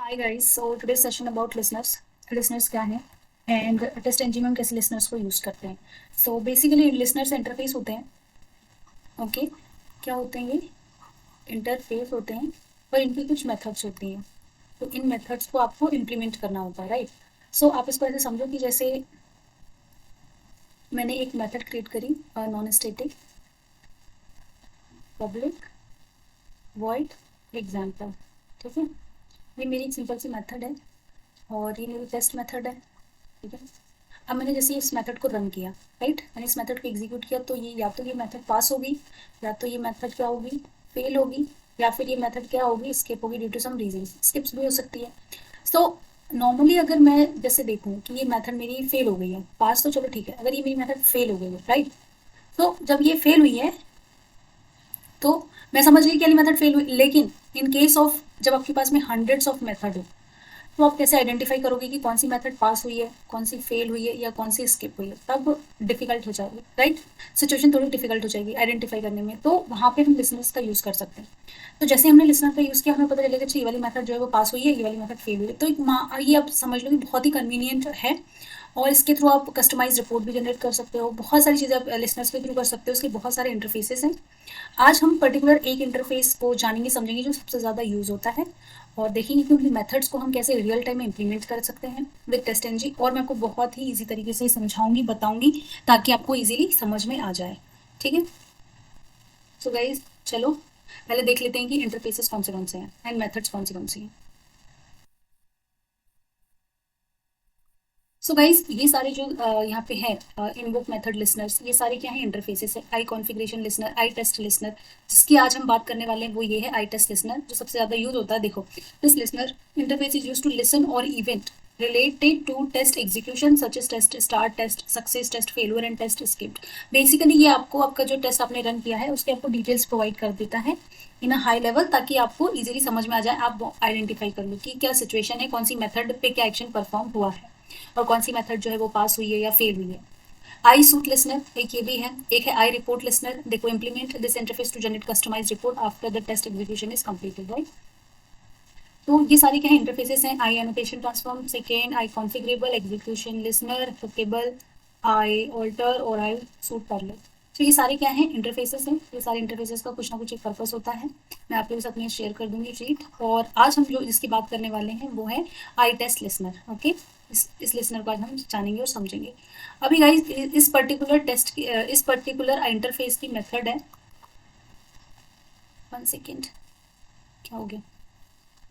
Hi guys, so today session about listeners. Listeners क्या है and test engine में हम कैसे लिसनर्स को यूज़ करते हैं। सो बेसिकली लिसनर्स इंटरफेस होते हैं। ओके, क्या होते हैं ये? इंटरफेस होते हैं और इनकी कुछ मेथड्स होती हैं। तो इन मेथड्स को आपको इम्प्लीमेंट करना होता है, राइट। सो आप इसको ऐसे समझो कि जैसे मैंने एक मेथड क्रिएट करी, non static public void example. ठीक है, ये मेरी एक सिंपल सी मेथड है और ये मेरी टेस्ट मेथड है। ठीक है, अब मैंने जैसे इस मेथड को रन किया, राइट, मैंने इस मेथड को एग्जीक्यूट किया, तो ये या तो ये मेथड पास होगी, या तो ये मेथड क्या होगी, फेल होगी, या फिर ये मेथड क्या होगी, स्किप होगी due to some reason. Skips भी हो सकती है। सो नॉर्मली अगर मैं जैसे देखूँ कि ये मेथड मेरी फेल हो गई है, पास तो चलो ठीक है, अगर ये मेरी मेथड फेल हो गई है, राइट। तो जब ये फेल हुई है तो मैं समझ गई कि वाली मेथड फेल हुई, लेकिन इन केस ऑफ जब आपके पास में हंड्रेड्स ऑफ मेथड हो, तो आप कैसे आइडेंटिफाई करोगे कि कौन सी मेथड पास हुई है, कौन सी फेल हुई है, या कौन सी स्किप हुई है? तब डिफिकल्ट हो जाएगी, राइट। सिचुएशन थोड़ी डिफिकल्ट हो जाएगी आइडेंटिफाई करने में, तो वहाँ पे हम लिसनर्स का यूज़ कर सकते हैं। तो जैसे हमने लिसनर का यूज़ किया, हमें पता चलेगा अच्छा ये वाली मेथड जो है वो पास हुई है, ये वाली मेथड फेल हुई है। तो ये आप समझ लो कि बहुत ही कन्वीनियंट है। और इसके थ्रू आप कस्टमाइज रिपोर्ट भी जनरेट कर सकते हो, बहुत सारी चीज़ें आप लिसनर्स के थ्रू कर सकते हो। उसके बहुत सारे इंटरफेसेस हैं। आज हम पर्टिकुलर एक इंटरफेस को जानेंगे समझेंगे जो सबसे ज़्यादा यूज़ होता है, और देखेंगे कि उनकी मेथड्स को हम कैसे रियल टाइम में इम्प्लीमेंट कर सकते हैं विद टेस्ट एनजी। और मैं आपको बहुत ही इजी तरीके से समझाऊंगी, बताऊंगी, ताकि आपको इजीली समझ में आ जाए। ठीक है, सो गाइज चलो पहले देख लेते हैं कि इंटरफेसेस कौन से हैं एंड मेथड्स कौन सी हैं। सो गाइज ये सारे जो यहाँ पे है इनवोक मेथड लिसनर्स, ये सारे क्या है, इंटरफेसेस है। आई कॉन्फ़िगरेशन लिसनर, आई टेस्ट लिसनर, जिसकी आज हम बात करने वाले हैं वो ये है आई टेस्ट लिसनर, जो सबसे ज़्यादा यूज होता है। देखो, this listener interface is use to listen और event related to test execution such as test start, test success, test failure and test skipped। Basically ये आपको आपका जो टेस्ट आपने रन किया है उसके आपको डिटेल्स प्रोवाइड कर देता है इन अ हाई लेवल, ताकि आपको इजीली समझ में आ जाए, आप आइडेंटिफाई कर लो कि क्या सिचुएशन है, कौन सी मेथड पे क्या एक्शन परफॉर्म हुआ है, और कौन सी मेथड जो है वो पास हुई है या फेल हुई है। आई सूट लिसनर एक ये भी है, एक है आई रिपोर्ट लिसनर। देखो, implement this interface to generate customize report after the test execution is completed, right. तो ये सारे क्या है, इंटरफेसेस हैं। I annotation transform, second I configurable, execution listener, hookable, I alter और आई सूट पैरेलल। तो ये सारे क्या हैं, इंटरफेसेस हैं। ये सारे इंटरफेसेस का कुछ ना कुछ एक पर्पस होता है। मैं आप लोगों के साथ में शेयर कर दूंगी चीट। और आज हम जो जिसकी बात करने वाले हैं वो है आई टेस्ट लिसनर। ओके, इस लिसनर को आज हम जानेंगे और समझेंगे। अभी गाइस इस पर्टिकुलर टेस्ट की इस पर्टिकुलर इंटरफेस की मेथड है, 1 सेकेंड, क्या हो गया,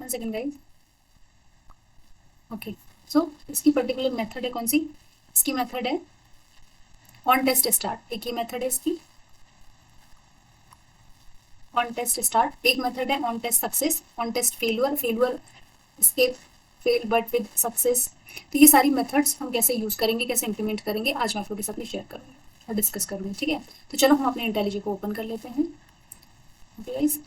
1 सेकेंड गाइस। ओके, सो इसकी पर्टिकुलर मेथड है कौन सी, इसकी मेथड है ऑन टेस्ट स्टार्ट। एक ये मेथड है इसकी ऑन टेस्ट स्टार्ट, एक मेथड है on test success, on test failure, failure skip, fail but with success. तो ये सारी मेथड्स हम कैसे यूज करेंगे, कैसे इंप्लीमेंट करेंगे, आज मैं आप लोगों के साथ में शेयर करूँगी और डिस्कस करूँगी। ठीक है, तो चलो हम अपने इंटेलिजेंट को ओपन कर लेते हैं। ओके गाइस,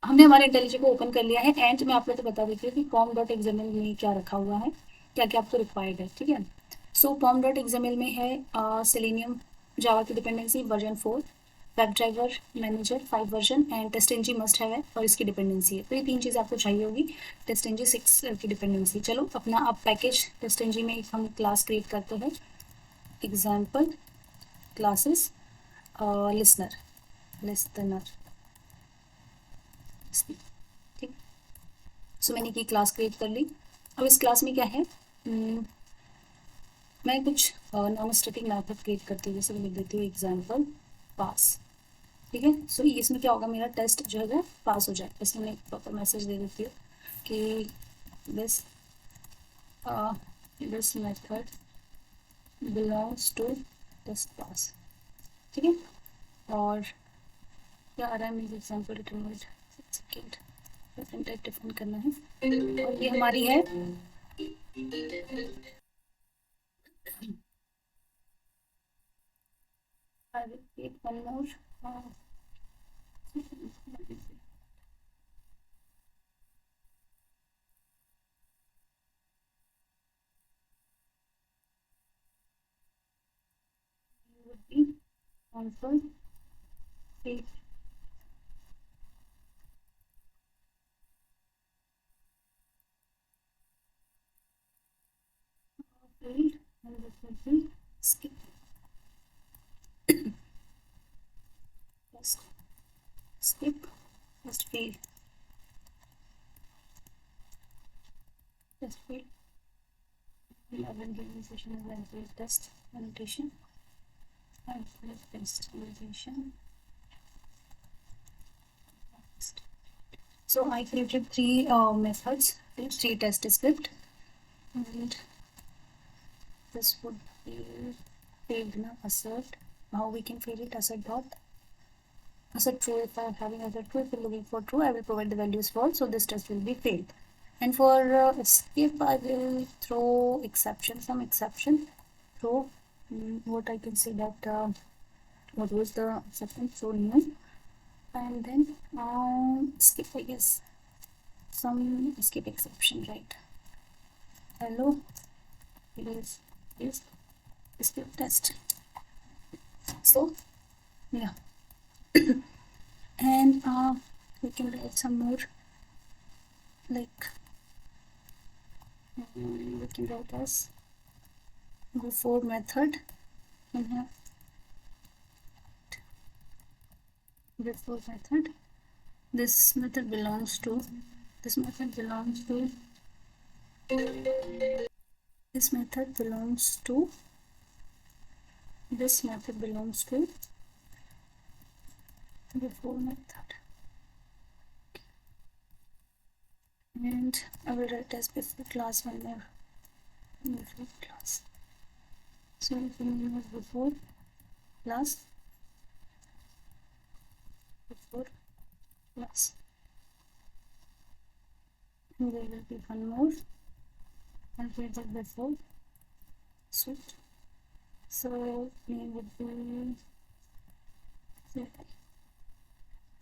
हमने हमारे इंटेलिजेंट को ओपन कर लिया है एंड मैं आप लोग को बता देती हूँ कि पॉम डॉट एक्सएमएल में क्या रखा हुआ है, क्या क्या आपको रिक्वायर्ड है। ठीक है, सो पॉम डॉट एक्सएमएल में है सेलेनियम जावा की dependency version 4, web driver manager 5 version and test NG must have है और इसकी डिपेंडेंसी है। तो ये 3 चीज़ें आपको चाहिए होगी। टेस्ट एनजी 6 की डिपेंडेंसी। चलो अपना आप पैकेज टेस्ट एनजी में एक हम क्लास क्रिएट करते हैं, एग्जाम्पल क्लासेस लिसनर, लिसनर, ठीक। सो मैंने की क्लास क्रिएट कर ली। अब इस क्लास में क्या है, मैं कुछ नॉन स्टैटिक मेथड क्रिएट करती हूँ, जैसे मैं लिख देती हूँ एग्जाम्पल पास। ठीक है, सो इसमें क्या होगा, मेरा टेस्ट जो है पास हो जाए। इसमें मैं एक प्रॉपर मैसेज दे देती हूँ कि this this method belongs to test pass. ठीक है, और क्या आ रहा है, मेरे example return second different type define करना है, और ये हमारी है एक one more would be answer C field, and this will be skip. Just skip, just field, just field. We are going to give session as well test annotation and test annotation. So I created three methods, three test script, and this would be failed now assert. How we can fail it? Assert dot assert true. If I am having assert true, if you're looking for true, I will provide the values false. So this test will be failed. And for skip, I will throw exception, some exception. Throw what I can say that what was the exception? So new, and then skip, I guess some skip exception, right? Hello, it is skip test. So yeah. And we can write some more, like we can write as before method in here. Before method, this method belongs to this method belongs to this method belongs to this method belongs to before method, and I will write as before class one more, before class. So if the name is before class, before class, and there will be one more, and we did before suit. So name would be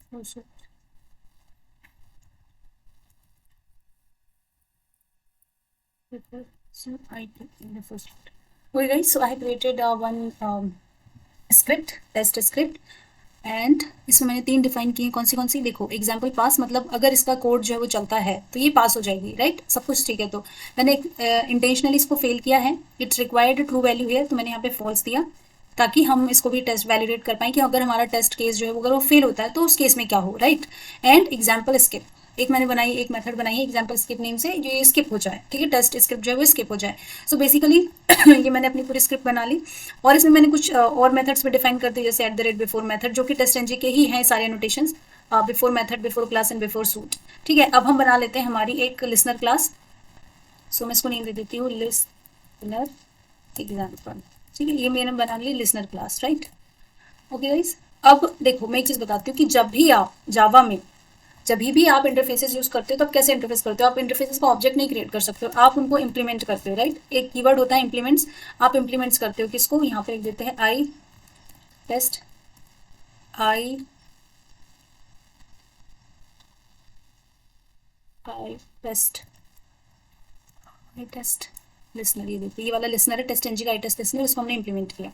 for suit. Before suit IT in the first. Okay guys, so I have created one script, test script, and इसमें मैंने तीन define किए, कौन सी देखो, example पास, मतलब अगर इसका code जो है वो चलता है तो ये पास हो जाएगी, राइट, सब कुछ ठीक है। तो मैंने इंटेंशनली इसको फेल किया है, इट्स रिक्वायर्ड ट्रू वैल्यू है, तो मैंने यहाँ पे फॉल्स दिया ताकि हम इसको भी टेस्ट वैलिडेट कर पाएँ कि अगर हमारा टेस्ट केस जो है वो अगर वो फेल होता है तो उस केस में क्या हो, राइट। एंड एग्जाम्पल स्किप, एक मैंने बनाई, एक मेथड बनाई है एग्जाम्पल स्किप नेम से, जो ये स्किप हो जाए, ठीक है, टेस्ट स्क्रिप्ट जो है वो स्किप हो जाए। सो बेसिकली ये मैंने अपनी पूरी स्क्रिप्ट बना ली, और इसमें मैंने कुछ और मेथड्स भी डिफाइन कर दी, जैसे @ बिफोर मेथड, जो कि टेस्ट एनजी के ही हैं सारे notations, before method, before class and before suit, ठीक है। अब हम बना लेते हैं हमारी एक लिसनर क्लास। सो मैं इसको नेम दे देती हूँ लिसनर एग्जाम्पल, ठीक है, ये मैंने बना ली listener class, right. Okay guys, अब देखो मैं एक चीज़ बताती हूँ कि जब भी आप जावा में जब भी आप इंटरफेसेस यूज करते हो तो आप कैसे इंटरफेस करते हो, आप इंटरफेसेस का ऑब्जेक्ट नहीं क्रिएट कर सकते हो, आप उनको इंप्लीमेंट करते हो, राइट। एक कीवर्ड होता है इंप्लीमेंट्स, आप इंप्लीमेंट्स करते हो किसको, यहाँ पे लिख देते हैं आई टेस्ट लिसनर, ये देखिए ये वाला लिसनर है, टेस्ट एनजी का आई टेस्ट लिसनर, इसको हमने इंप्लीमेंट किया।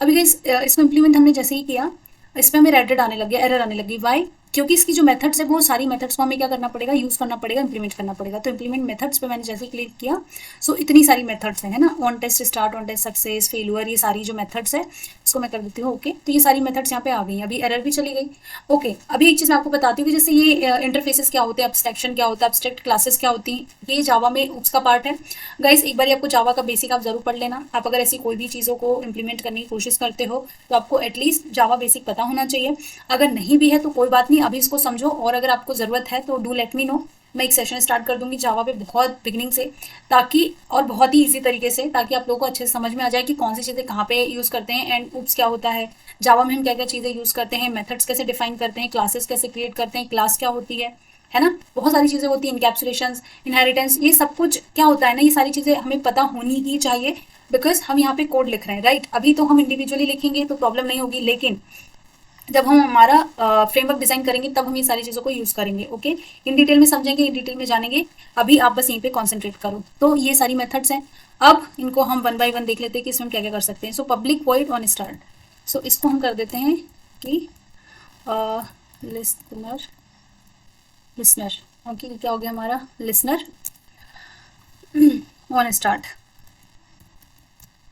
अभी गाइस इसको इंप्लीमेंट हमने जैसे ही किया, इसमें हमें रेड आने लग गया, एरर आने लगी, वाई, क्योंकि इसकी जो मेथड्स है वो सारी मेथड्स को हमें क्या करना पड़ेगा, यूज करना पड़ेगा, इंप्लीमेंट करना पड़ेगा। तो इंप्लीमेंट मेथड्स पे मैंने जैसे क्लिक किया, सो इतनी सारी मेथड्स है ना, on test start, on test success, failure, ये सारी जो मेथड्स है इसको मैं कर देती हूँ ओके। तो ये सारी मेथड्स यहाँ पे आ गई, अभी एरर भी चली गई। ओके, अभी एक चीज़ मैं आपको बताती हूँ कि जैसे ये इंटरफेसेस क्या होते हैं, एब्स्ट्रैक्शन क्या होता है, एब्स्ट्रैक्ट क्लासेस क्या होती हैं, ये जावा में उसका पार्ट है। गाइस एक बार आपको जावा का बेसिक आप जरूर पढ़ लेना, आप अगर ऐसी कोई भी चीज़ों को इंप्लीमेंट करने की कोशिश करते हो तो आपको एटलीस्ट जावा बेसिक पता होना चाहिए। अगर नहीं भी है तो कोई बात नहीं, अभी इसको समझो, और अगर आपको ज़रूरत है तो डू लेट मी नो, मैं एक सेशन स्टार्ट कर दूंगी जावा पे बहुत बिगनिंग से, ताकि और बहुत ही इजी तरीके से, ताकि आप लोगों को अच्छे से समझ में आ जाए कि कौन सी चीज़ें कहाँ पे यूज़ करते हैं, एंड उप्स क्या होता है, जावा में हम क्या क्या चीज़ें यूज़ करते हैं, मेथड्स कैसे डिफाइन करते हैं, क्लासेस कैसे क्रिएट करते हैं, क्लास क्या होती है ना, बहुत सारी चीज़ें होती हैं, इनकैप्सुलेशंस, इनहेरिटेंस, ये सब कुछ क्या होता है ना, ये सारी चीज़ें हमें पता होनी ही चाहिए, बिकॉज हम यहाँ पे कोड लिख रहे हैं, राइट। अभी तो हम इंडिविजुअली लिखेंगे तो प्रॉब्लम नहीं होगी, लेकिन जब हम हमारा फ्रेमवर्क डिजाइन करेंगे तब हम ये सारी चीज़ों को यूज़ करेंगे, ओके। इन डिटेल में समझेंगे, इन डिटेल में जानेंगे, अभी आप बस यहीं पे कॉन्सेंट्रेट करो। तो ये सारी मेथड्स हैं, अब इनको हम वन बाय वन देख लेते हैं कि इसमें क्या क्या कर सकते हैं। So public void on start, so इसको हम कर देते हैं कि लिसनर, ओके, क्या हो गया हमारा listener on start,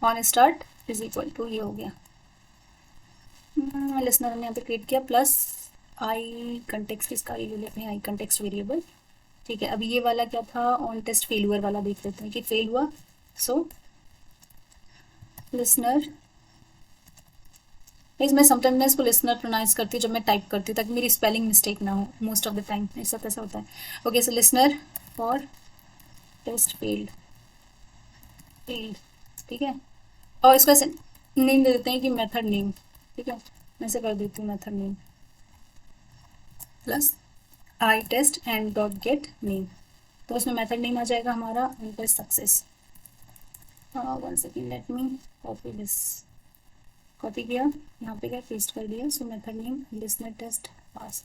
on start is equal to ये हो गया, लिसनर हमने यहाँ पे क्रिएट किया प्लस आई कंटेक्स्ट, इसका ये ले लेते हैं आई कंटेक्स्ट वेरिएबल। ठीक है, अभी ये वाला क्या था, ऑन टेस्ट फेलुअर वाला देख लेते हैं कि फेल हुआ। सो लिसनर, मैं समटाइम मैं इसको लिसनर प्रोनाउंस करती हूँ जब मैं टाइप करती हूँ, ताकि मेरी स्पेलिंग मिस्टेक ना हो, मोस्ट ऑफ द टाइम ऐसा ऐसा होता है। Okay, so listener for test failed, ठीक है। और इसका नेम दे देते हैं कि मेथड नेम, ठीक है, मैं से कर देती हूँ method name plus I test end dot get name. तो उसमें मेथड नेम आ जाएगा हमारा I test success. One second, let me copy this, copy किया, यहाँ पे क्या पेस्ट कर दिया। So method name listener test pass,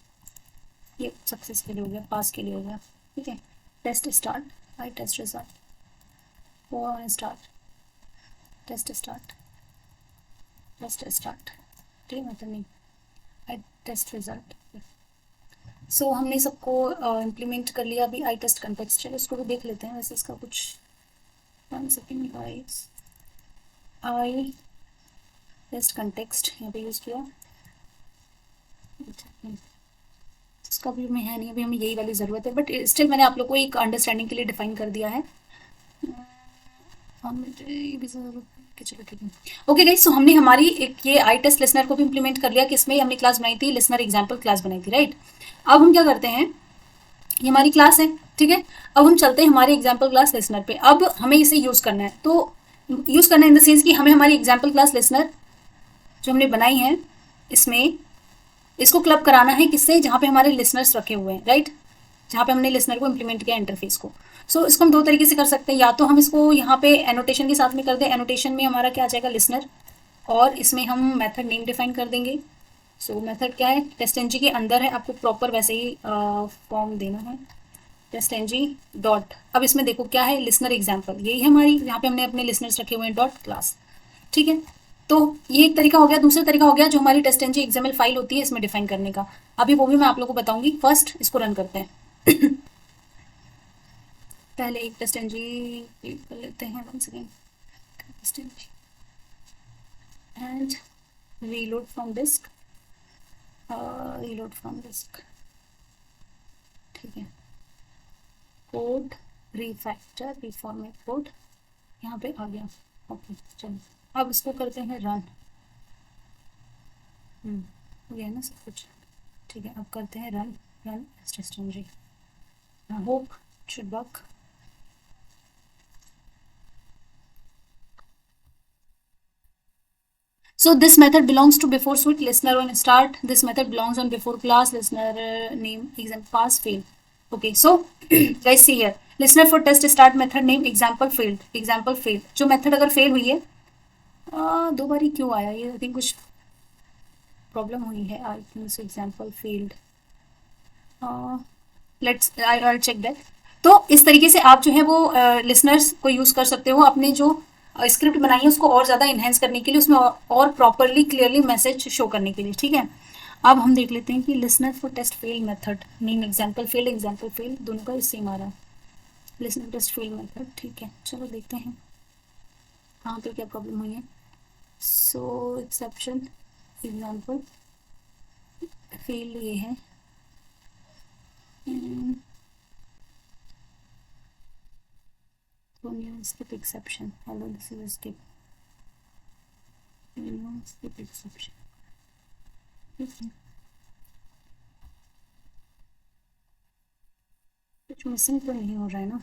ये सक्सेस के लिए हो गया, पास के लिए हो गया, ठीक है। Test start I test result, वो start test start, test start, ठीक है, method name I test result. So हमने सबको इम्प्लीमेंट कर लिया। अभी आई टेस्ट कंटेक्स्ट, चलो इसको भी देख लेते हैं। वैसे इसका कुछ, वन सेकेंड गाइस, आई टेस्ट कंटेक्स्ट यहाँ पे यूज़ किया, इसका भी हमें है नहीं, अभी हमें यही वाली ज़रूरत है, बट स्टिल मैंने आप लोग को एक अंडरस्टैंडिंग के लिए डिफाइन कर दिया है। चलो ठीक है। ओके गाइस, सो हमने हमारी एक ये आई टेस्ट लिसनर को भी इम्प्लीमेंट कर लिया, किसमें हमने क्लास बनाई थी, लिसनर एग्जाम्पल क्लास बनाई थी, राइट। अब हम क्या करते हैं, ये हमारी क्लास है, ठीक है। अब हम चलते हैं हमारे एग्जाम्पल क्लास लिसनर पे। अब हमें इसे यूज़ करना है, तो यूज़ करना है इन द सेंस कि हमें हमारी एग्जाम्पल क्लास लिसनर जो हमने बनाई है, इसमें इसको क्लब कराना है किससे, जहाँ पे हमारे लिसनर्स रखे हुए हैं, राइट, जहाँ पे हमने लिसनर को इम्प्लीमेंट किया इंटरफेस को। सो इसको हम दो तरीके से कर सकते हैं, या तो हम इसको यहाँ पे एनोटेशन के साथ में कर दें, एनोटेशन में हमारा क्या आ जाएगा लिसनर, और इसमें हम मेथड नेम डिफाइन कर देंगे। सो मेथड क्या है, टेस्ट एनजी के अंदर है, आपको प्रॉपर वैसे ही फॉर्म देना है, टेस्ट एनजी डॉट, अब इसमें देखो क्या है, लिसनर एग्जाम्पल, यही है हमारी, यहाँ पे हमने अपने लिसनर्स रखे हुए हैं डॉट क्लास, ठीक है। तो ये एक तरीका हो गया। दूसरा तरीका हो गया जो हमारी टेस्ट एनजी एक्सएमएल फाइल होती है इसमें डिफाइन करने का, अभी वो भी मैं आप लोगों को बताऊंगी। फर्स्ट इसको रन करते हैं। पहले एक टेस्ट एनजी कर लेते हैं, one second, test NG and reload from disk, reload from disk, ठीक है। कोड रीफैक्टर रिफॉर्मेट कोड यहाँ पे आ गया, ओके चलो अब इसको करते हैं रन। हो गया ना सब कुछ, ठीक है। अब करते हैं run, run test NG, hope should work. So this method belongs to before suite listener on start. This method belongs on before class listener name example pass fail. Okay, so guys see here listener for test start method name example failed, example failed. जो method अगर fail हुई है, दो बारी क्यों आया ये, I think कुछ प्रॉब्लम हुई है, I think so example failed, let's I check that. तो इस तरीके से आप जो है वो लिसनर्स को यूज़ कर सकते हो, अपने जो स्क्रिप्ट बनाई है उसको और ज़्यादा इन्हेंस करने के लिए, उसमें और प्रॉपरली क्लियरली मैसेज शो करने के लिए, ठीक है। अब हम देख लेते हैं कि listener for test fail method name example fail दोनों का सेम आ रहा है, लिसनर टेस्ट फेल मेथड, ठीक है। चलो देखते हैं कहाँ पे क्या प्रॉब्लम हुई है। सो एक्सेप्शन एग्जाम्पल फेल ये है, new skip exception, hello this is a skip, new skip exception, कुछ मिसिंग तो नहीं हो रहा है ना।